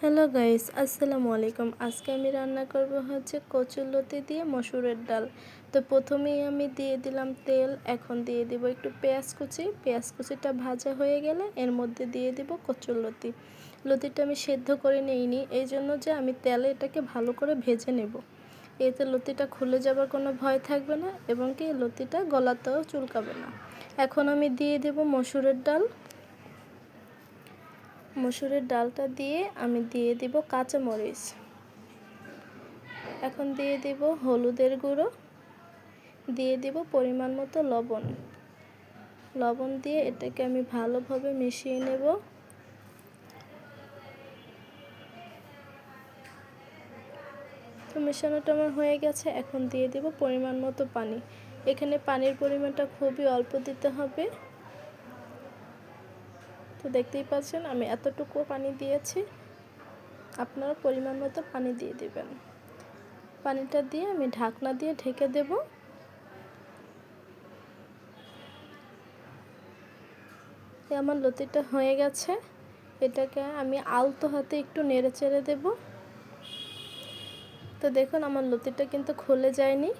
Hello guys, আসসালামু আলাইকুম। আজকে আমি রান্না করব হচ্ছে কচুরলতি দিয়ে মসুরের ডাল। তো প্রথমেই আমি দিয়ে দিলাম তেল, এখন দিয়ে দিব একটু পেঁয়াজ কুচি। পেঁয়াজ কুচিটা ভাজা হয়ে গেলে এর মধ্যে দিয়ে দিব কচুরলতি। লতিটা আমি সেদ্ধ করে নিইনি, এই জন্য যে আমি তেলে এটাকে ভালো করে ভেজে নেব। এতে লতিটা খুলে যাবার কোনো ভয় থাকবে না এবং কি লতিটা গলাতেও চুলকাবে না। এখন আমি দিয়ে দেব মসুরের ডাল। মসুরের ডালটা দিয়ে আমি দিয়ে দিব কাঁচামরিচ। এখন দিয়ে দিব হলুদের গুঁড়ো, দিয়ে দিব পরিমাণ মতো লবণ। লবণ দিয়ে এটাকে আমি ভালোভাবে মিশিয়ে নেব। তো মেশানোটা আমার হয়ে গেছে, এখন দিয়ে দিব পরিমাণ মতো পানি। এখানে পানির পরিমাণটা খুবই অল্প দিতে হবে। তো দেখতেই পাচ্ছেন আমি এতটুকু পানি দিয়েছি, আপনারা পরিমাণ মতো পানি দিয়ে দিবেন। পানিটা দিয়ে আমি ঢাকনা দিয়ে ঢেকে দেব। আমার লতিটা হয়ে গেছে, এটাকে আমি আলতো হাতে একটু নেড়ে চেড়ে দেব। তো দেখুন আমার লতিটা কিন্তু খুলে যায়নি।